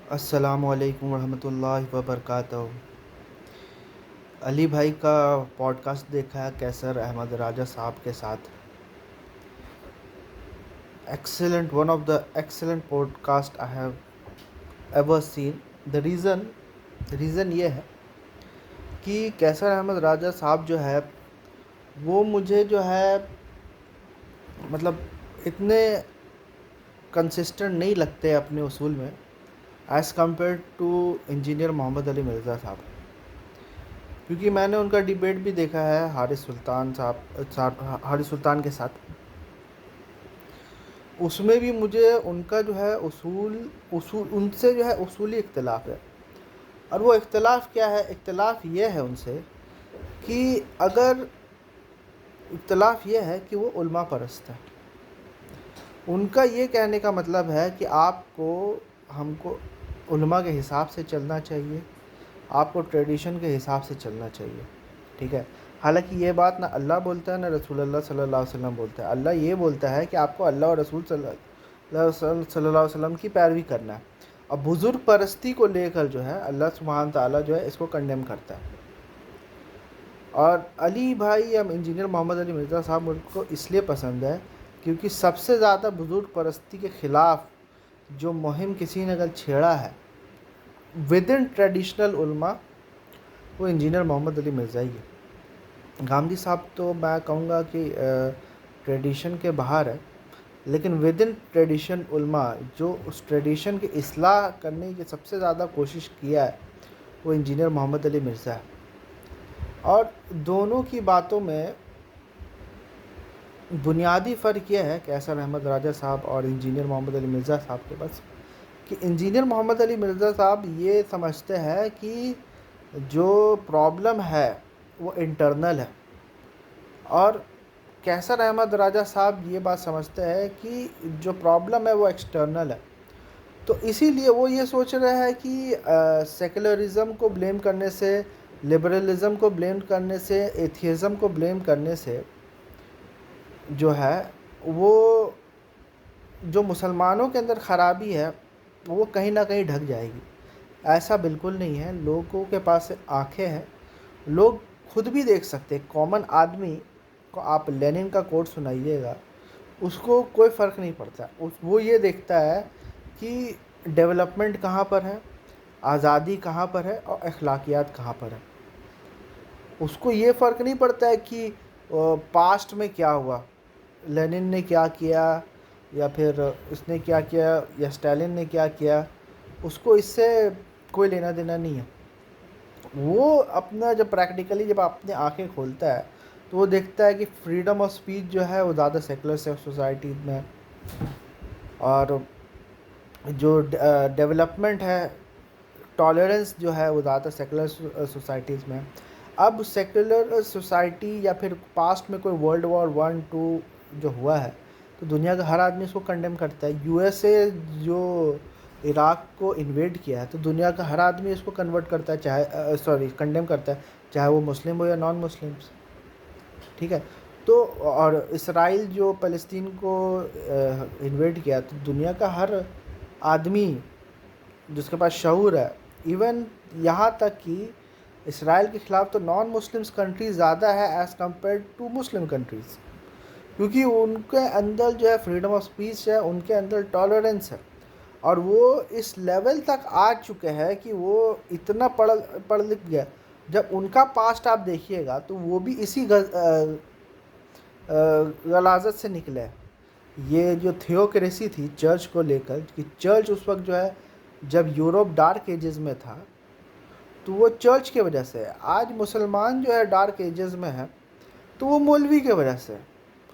السلام علیکم ورحمۃ اللہ وبرکاتہ۔ علی بھائی کا پوڈ کاسٹ دیکھا ہے کیسر احمد راجہ صاحب کے ساتھ؟ Excellent, one of the excellent podcast I have ever seen. The reason یہ ہے کہ کیسر احمد راجہ صاحب جو ہے وہ مجھے جو ہے مطلب اتنے کنسسٹنٹ نہیں لگتے اپنے اصول میں ایز کمپیئر ٹو انجینئر محمد علی مرزا صاحب، کیونکہ میں نے ان کا ڈیبیٹ بھی دیکھا ہے حارث سلطان کے ساتھ۔ اس میں بھی مجھے ان کا جو ہے اصول ان سے جو ہے اصولی اختلاف ہے۔ اور وہ اختلاف کیا ہے؟ اختلاف یہ ہے ان سے کہ اختلاف یہ ہے کہ وہ علماء پرست ہے۔ ان کا یہ کہنے کا مطلب ہے کہ ہم کو علماء کے حساب سے چلنا چاہیے، آپ کو ٹریڈیشن کے حساب سے چلنا چاہیے، ٹھیک ہے؟ حالانکہ یہ بات نہ اللہ بولتا ہے نہ رسول اللہ صلی اللہ علیہ وسلم بولتا ہے۔ اللہ یہ بولتا ہے کہ آپ کو اللہ اور رسول صلی اللہ علیہ وسلم کی پیروی کرنا ہے۔ اب بزرگ پرستی کو لے کر جو ہے اللہ سبحانہ تعالیٰ جو ہے اس کو کنڈیم کرتا ہے۔ اور علی بھائی یا انجینئر محمد علی مرزا صاحب مجھ کو اس لیے پسند ہے کیونکہ سب سے زیادہ بزرگ پرستی کے خلاف جو مہم کسی نے اگر چھیڑا ہے ود ان ٹریڈیشنل علماء، وہ انجینئر محمد علی مرزا ہی ہے۔ گاندھی صاحب تو میں کہوں گا کہ ٹریڈیشن کے باہر ہے، لیکن ود ان ٹریڈیشن علماء جو اس ٹریڈیشن کی اصلاح کرنے کی سب سے زیادہ کوشش کیا ہے وہ انجینئر محمد علی مرزا ہے۔ اور دونوں کی باتوں میں بنیادی فرق یہ ہے کیسر احمد راجہ صاحب اور انجینئر محمد علی مرزا صاحب کے بس، کہ انجینئر محمد علی مرزا صاحب یہ سمجھتے ہیں کہ جو پرابلم ہے وہ انٹرنل ہے، اور کیسر احمد راجہ صاحب یہ بات سمجھتے ہیں کہ جو پرابلم ہے وہ ایکسٹرنل ہے۔ تو اسی لیے وہ یہ سوچ رہے ہیں کہ سیکولرزم کو بلیم کرنے سے، لبرلزم کو بلیم کرنے سے، ایتھیزم کو بلیم کرنے سے جو ہے وہ جو مسلمانوں کے اندر خرابی ہے وہ کہیں نہ کہیں ڈھک جائے گی۔ ایسا بالکل نہیں ہے، لوگوں کے پاس آنکھیں ہیں، لوگ خود بھی دیکھ سکتے ہیں۔ کامن آدمی کو آپ لینن کا کوٹ سنائیے گا، اس کو کوئی فرق نہیں پڑتا، وہ یہ دیکھتا ہے کہ ڈیولپمنٹ کہاں پر ہے، آزادی کہاں پر ہے اور اخلاقیات کہاں پر ہے۔ اس کو یہ فرق نہیں پڑتا ہے کہ پاسٹ میں کیا ہوا، لینن نے کیا کیا یا پھر اس نے کیا کیا یا اسٹالن نے کیا کیا، اس کو اس سے کوئی لینا دینا نہیں ہے۔ وہ اپنا جب پریکٹیکلی جب اپنی آنکھیں کھولتا ہے تو وہ دیکھتا ہے کہ فریڈم آف اسپیچ جو ہے وہ زیادہ سیکولر سوسائٹیز میں، اور جو ڈیولپمنٹ ہے، ٹالرنس جو ہے وہ زیادہ سیکولر سوسائٹیز میں۔ اب سیکولر سوسائٹی یا پھر پاسٹ میں کوئی ورلڈ وار 1-2 جو ہوا ہے تو دنیا کا ہر آدمی اس کو کنڈیم کرتا ہے۔ یو ایس اے جو عراق کو انویڈ کیا ہے تو دنیا کا ہر آدمی اس کو کنورٹ کرتا ہے، کنڈیم کرتا ہے، چاہے وہ مسلم ہو یا نان مسلمس، ٹھیک ہے؟ تو اور اسرائیل جو فلسطین کو انویڈ کیا تو دنیا کا ہر آدمی جس کے پاس شعور ہے، ایون یہاں تک کہ اسرائیل کے خلاف تو نان مسلمس کنٹریز زیادہ ہے as compared to Muslim countries, کیونکہ ان کے اندر جو ہے فریڈم آف اسپیچ ہے، ان کے اندر ٹالرنس ہے، اور وہ اس لیول تک آ چکے ہیں کہ وہ اتنا پڑھ لکھ گیا۔ جب ان کا پاسٹ آپ دیکھیے گا تو وہ بھی اسی غلاظت سے نکلے۔ یہ جو تھیوکریسی تھی چرچ کو لے کر، کہ چرچ اس وقت جو ہے جب یورپ ڈارک ایجز میں تھا تو وہ چرچ کی وجہ سے، آج مسلمان جو ہے ڈارک ایجز میں ہے تو وہ مولوی کی وجہ سے۔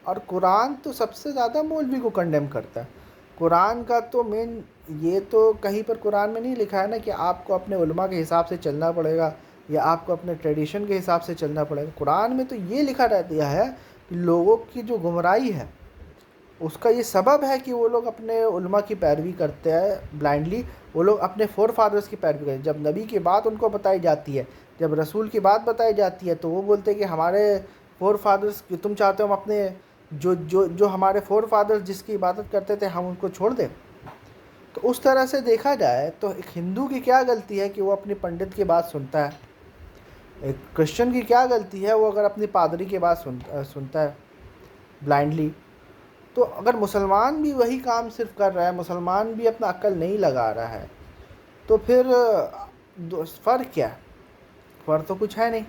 اور قرآن تو سب سے زیادہ مولوی کو کنڈیم کرتا ہے۔ قرآن کا تو مین یہ تو کہیں پر قرآن میں نہیں لکھا ہے نا کہ آپ کو اپنے علماء کے حساب سے چلنا پڑے گا یا آپ کو اپنے ٹریڈیشن کے حساب سے چلنا پڑے گا۔ قرآن میں تو یہ لکھا رہتا ہے کہ لوگوں کی جو گمراہی ہے اس کا یہ سبب ہے کہ وہ لوگ اپنے علماء کی پیروی کرتے ہیں بلائنڈلی، وہ لوگ اپنے فور فادرز کی پیروی کرتے ہیں۔ جب نبی کی بات ان کو بتائی جاتی ہے، جب رسول کی بات بتائی جاتی ہے تو وہ بولتے ہیں کہ ہمارے فور فادرز کی تم چاہتے ہو ہم اپنے جو ہمارے فور فادرز جس کی عبادت کرتے تھے ہم ان کو چھوڑ دیں؟ تو اس طرح سے دیکھا جائے تو ایک ہندو کی کیا غلطی ہے کہ وہ اپنی پنڈت کی بات سنتا ہے، ایک کرسچن کی کیا غلطی ہے وہ اگر اپنی پادری کی بات سنتا ہے بلائنڈلی. تو اگر مسلمان بھی وہی کام صرف کر رہا ہے، مسلمان بھی اپنا عقل نہیں لگا رہا ہے، تو پھر فرق کیا ہے؟ فرق تو کچھ ہے نہیں.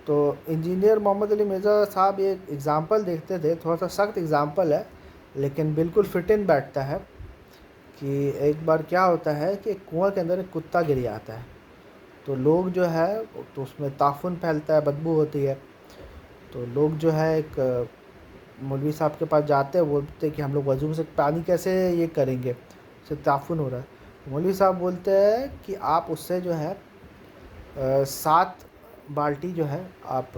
تو انجینئر محمد علی مرزا صاحب ایک ایگزامپل دیکھتے تھے، تھوڑا سا سخت ایگزامپل ہے لیکن بالکل فٹ ان بیٹھتا ہے، کہ ایک بار کیا ہوتا ہے کہ ایک کنواں کے اندر ایک کتا گر جاتا ہے. تو لوگ جو ہے تو اس میں تعفن پھیلتا ہے، بدبو ہوتی ہے. تو لوگ جو ہے ایک مولوی صاحب کے پاس جاتے ہیں، بولتے کہ ہم لوگ وضو سے پانی کیسے یہ کریں گے، اس سے تعفن ہو رہا ہے. مولوی صاحب بولتے ہیں کہ آپ اس سے جو ہے 7 بالٹی جو ہے آپ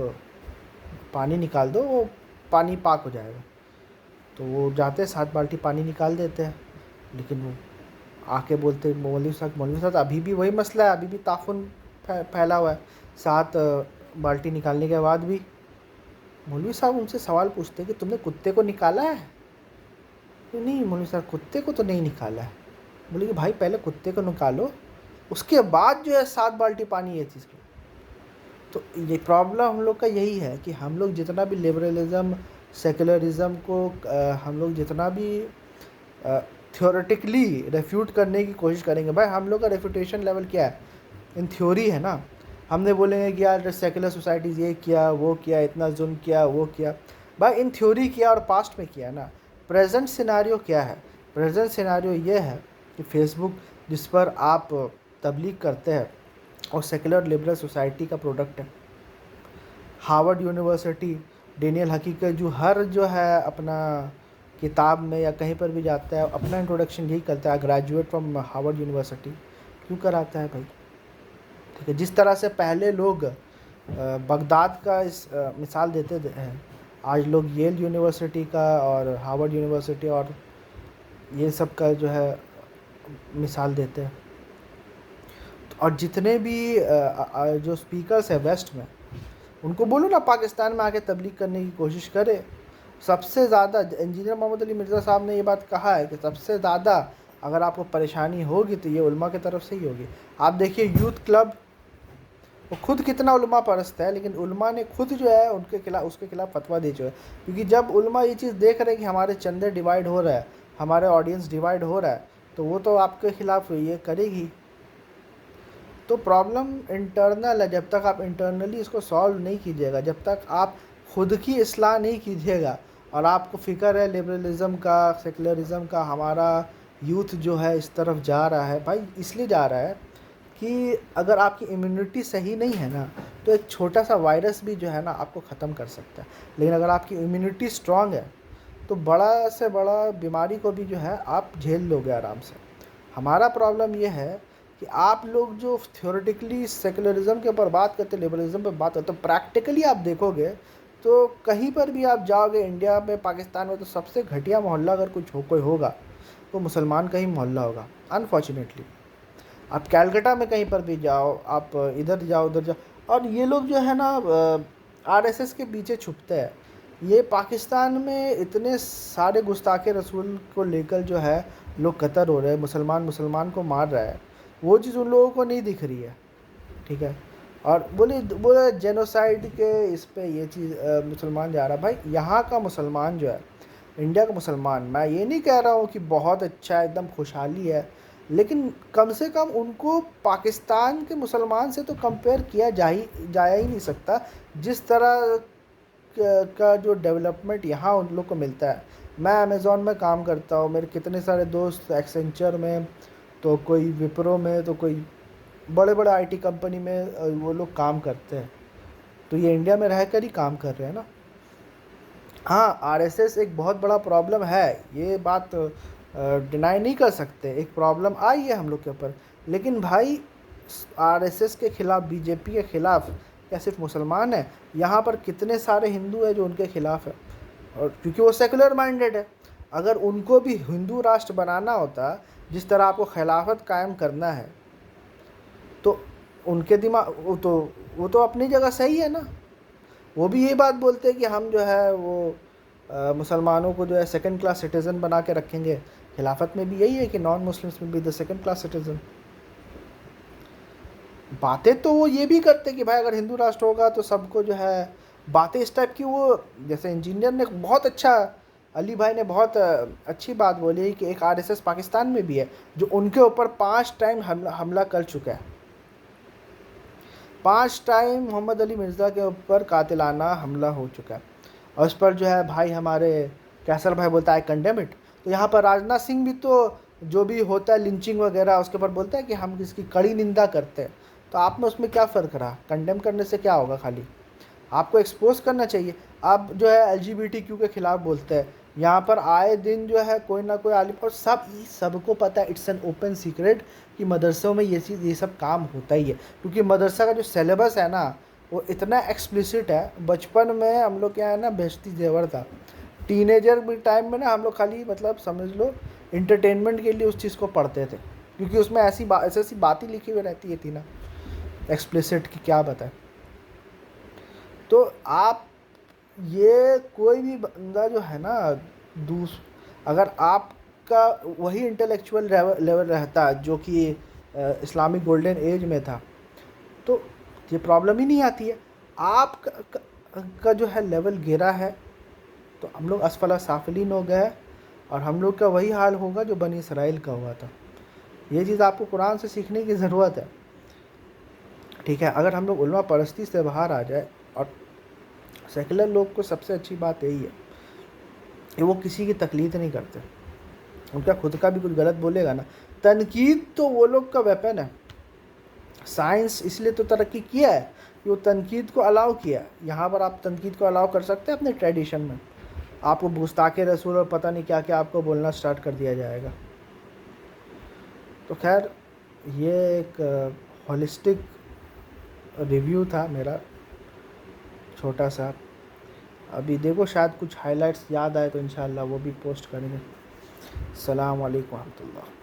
پانی نکال دو، وہ پانی پاک ہو جائے گا. تو وہ جاتے 7 بالٹی پانی نکال دیتے ہیں، لیکن وہ آ کے بولتے مولوی صاحب ابھی بھی وہی مسئلہ ہے، ابھی بھی تعفن پھیلا ہوا ہے 7 بالٹی نکالنے کے بعد بھی. مولوی صاحب ان سے سوال پوچھتے کہ تم نے کتے کو نکالا ہے؟ نہیں مولوی صاحب کتے کو تو نہیں نکالا ہے. بولے کہ بھائی پہلے کتے کو نکالو، اس کے بعد جو ہے 7 بالٹی پانی یہ چیز کی. تو یہ پرابلم ہم لوگ کا یہی ہے کہ ہم لوگ جتنا بھی لبرلزم سیکولرزم کو ہم لوگ جتنا بھی تھیوریٹکلی ریفیوٹ کرنے کی کوشش کریں گے، بھائی ہم لوگ کا ریفیوٹیشن لیول کیا ہے؟ ان تھیوری ہے نا. ہم نے بولیں گے کہ یار سیکولر سوسائٹیز یہ کیا وہ کیا، اتنا ظلم کیا وہ کیا. بھائی ان تھیوری کیا اور پاسٹ میں کیا نا. پریزنٹ سیناریو کیا ہے؟ پریزنٹ سیناریو یہ ہے کہ فیس بک جس پر آپ تبلیغ کرتے ہیں اور سیکولر لبرل سوسائٹی کا پروڈکٹ ہے. ہارورڈ یونیورسٹی ڈینیل حقیقت جو ہے اپنا کتاب میں یا کہیں پر بھی جاتا ہے اپنا انٹروڈکشن یہی کرتا ہے، گریجویٹ فرام ہارورڈ یونیورسٹی. کیوں کراتا ہے بھائی؟ ٹھیک ہے. جس طرح سے پہلے لوگ بغداد کا مثال دیتے ہیں، آج لوگ ییل یونیورسٹی کا اور ہارورڈ یونیورسٹی اور یہ سب کا جو ہے مثال دیتے ہیں. اور جتنے بھی جو اسپیکرس ہیں ویسٹ میں، ان کو بولو نا پاکستان میں آ کے تبلیغ کرنے کی کوشش کرے. سب سے زیادہ انجینئر محمد علی مرزا صاحب نے یہ بات کہا ہے کہ سب سے زیادہ اگر آپ کو پریشانی ہوگی تو یہ علماء کی طرف سے ہی ہوگی. آپ دیکھیے یوتھ کلب، وہ خود کتنا علماء پرست ہے، لیکن علماء نے خود جو ہے اس کے خلاف فتویٰ دے چکے. کیونکہ جب علماء یہ چیز دیکھ رہے ہیں کہ ہمارے چندے ڈیوائیڈ ہو رہا ہے، ہمارے آڈینس ڈیوائیڈ ہو رہا ہے، تو وہ تو آپ کے خلاف یہ کرے گی. تو پرابلم انٹرنل ہے. جب تک آپ انٹرنلی اس کو سالو نہیں کیجیے گا، جب تک آپ خود کی اصلاح نہیں کیجیے گا، اور آپ کو فکر ہے لبرلزم کا سیکولرزم کا، ہمارا یوتھ جو ہے اس طرف جا رہا ہے. بھائی اس لیے جا رہا ہے کہ اگر آپ کی امیونٹی صحیح نہیں ہے نا تو ایک چھوٹا سا وائرس بھی جو ہے نا آپ کو ختم کر سکتا ہے. لیکن اگر آپ کی امیونٹی اسٹرانگ ہے تو بڑا سے بڑا بیماری کو بھی جو ہے آپ جھیل لو گے آرام سے. ہمارا پرابلم یہ ہے کہ آپ لوگ جو تھیوریٹکلی سیکولرزم کے اوپر بات کرتے، لبرلزم پہ بات کرتے، تو پریکٹیکلی آپ دیکھو گے تو کہیں پر بھی آپ جاؤ گے انڈیا میں پاکستان میں، تو سب سے گھٹیا محلہ اگر کوئی ہوگا وہ مسلمان کا ہی محلہ ہوگا انفارچونیٹلی. آپ کیلکٹا میں کہیں پر بھی جاؤ، آپ ادھر جاؤ ادھر جاؤ، اور یہ لوگ جو ہے نا RSS کے پیچھے چھپتے ہیں. یہ پاکستان میں اتنے سارے گستاخ رسول کو لے کر جو ہے لوگ قتل ہو رہے ہیں، مسلمان کو مار رہا ہے، وہ چیز ان لوگوں کو نہیں دکھ رہی ہے. ٹھیک ہے. اور بولے جینوسائیڈ کے اس پہ یہ چیز مسلمان جا رہا ہے. بھائی یہاں کا مسلمان جو ہے، انڈیا کا مسلمان، میں یہ نہیں کہہ رہا ہوں کہ بہت اچھا ہے، ایک دم خوشحالی ہے، لیکن کم سے کم ان کو پاکستان کے مسلمان سے تو کمپیئر کیا جایا ہی نہیں سکتا. جس طرح کا جو ڈیولپمنٹ یہاں ان لوگ کو ملتا ہے. میں امیزون میں کام کرتا ہوں، میرے کتنے سارے دوست ایکسینچر میں، تو کوئی وپرو میں، تو کوئی بڑے بڑے IT کمپنی میں وہ لوگ کام کرتے ہیں. تو یہ انڈیا میں رہ کر ہی کام کر رہے ہیں نا. ہاں RSS ایک بہت بڑا پرابلم ہے، یہ بات ڈینائی نہیں کر سکتے، ایک پرابلم آئی ہے ہم لوگ کے اوپر. لیکن بھائی RSS کے خلاف، BJP کے خلاف کیا صرف مسلمان ہیں؟ یہاں پر کتنے سارے ہندو ہیں جو ان کے خلاف ہیں، اور کیونکہ وہ سیکولر مائنڈیڈ ہے. اگر ان کو بھی ہندو راشٹر بنانا ہوتا، جس طرح آپ کو خلافت قائم کرنا ہے، تو ان کے دماغ وہ تو اپنی جگہ صحیح ہے نا. وہ بھی یہ بات بولتے ہیں کہ ہم جو ہے وہ مسلمانوں کو جو ہے 2nd کلاس سٹیزن بنا کے رکھیں گے، خلافت میں بھی یہی ہے کہ نان مسلمس میں بھی دا سیکنڈ کلاس سٹیزن. باتیں تو وہ یہ بھی کرتے کہ بھائی اگر ہندو راشٹر ہوگا تو سب کو جو ہے باتیں اس ٹائپ کی. وہ جیسے انجینئر نے بہت اچھا، علی بھائی نے بہت اچھی بات بولی کہ ایک RSS پاکستان میں بھی ہے جو ان کے اوپر 5 ٹائم حملہ کر چکا ہے. 5 ٹائم محمد علی مرزا کے اوپر قاتلانہ حملہ ہو چکا ہے. اور اس پر جو ہے بھائی ہمارے کیسر بھائی بولتا ہے کنڈیم اٹ. تو یہاں پر راجناتھ سنگھ بھی تو جو بھی ہوتا ہے لنچنگ وغیرہ اس کے اوپر بولتا ہے کہ ہم اس کی کڑی نندا کرتے ہیں. تو آپ میں اس میں کیا فرق رہا؟ کنڈیم کرنے سے کیا ہوگا؟ خالی آپ کو ایکسپوز کرنا چاہیے. آپ جو ہے LGBTQ کے خلاف بولتے ہیں. یہاں پر آئے دن جو ہے کوئی نہ کوئی عالم، اور سب کو پتہ ہے، اٹس این اوپن سیکرٹ کہ مدرسوں میں یہ سب کام ہوتا ہی ہے. کیونکہ مدرسہ کا جو سیلیبس ہے نا وہ اتنا ایکسپلیسٹ ہے. بچپن میں ہم لوگ کیا ہے نا بہشتی زیور تھا. ٹینیجر ٹائم میں نا ہم لوگ خالی مطلب سمجھ لو انٹرٹینمنٹ کے لیے اس چیز کو پڑھتے تھے، کیونکہ اس میں ایسی باتیں لکھی ہوئی رہتی تھی نا ایکسپلیسٹ کی کیا بتائیں. تو آپ یہ کوئی بھی بندہ جو ہے نا اگر آپ کا وہی انٹلیکچوئل لیول رہتا جو کہ اسلامک گولڈن ایج میں تھا تو یہ پرابلم ہی نہیں آتی ہے. آپ کا جو ہے لیول گرا ہے تو ہم لوگ اسفل سافلین ہو گئے، اور ہم لوگ کا وہی حال ہوگا جو بنی اسرائیل کا ہوا تھا. یہ چیز آپ کو قرآن سے سیکھنے کی ضرورت ہے. ٹھیک ہے، اگر ہم لوگ علماء پرستی سے باہر آ جائے، اور سیکولر لوگ کو سب سے اچھی بات یہی ہے کہ وہ کسی کی تقلید نہیں کرتے. ان کا خود کا بھی کچھ غلط بولے گا نا، تنقید تو وہ لوگ کا ویپن ہے. سائنس اس لیے تو ترقی کیا ہے کہ وہ تنقید کو الاؤ کیا ہے. یہاں پر آپ تنقید کو الاؤ کر سکتے ہیں اپنے ٹریڈیشن میں. آپ کو گستاخ رسول اور پتہ نہیں کیا کیا آپ کو بولنا سٹارٹ کر دیا جائے گا. تو خیر یہ ایک ہولسٹک ریویو تھا میرا چھوٹا سا. ابھی دیکھو شاید کچھ ہائی لائٹس یاد آئے تو انشاءاللہ وہ بھی پوسٹ کریں گے. السلام علیکم ورحمۃ اللہ.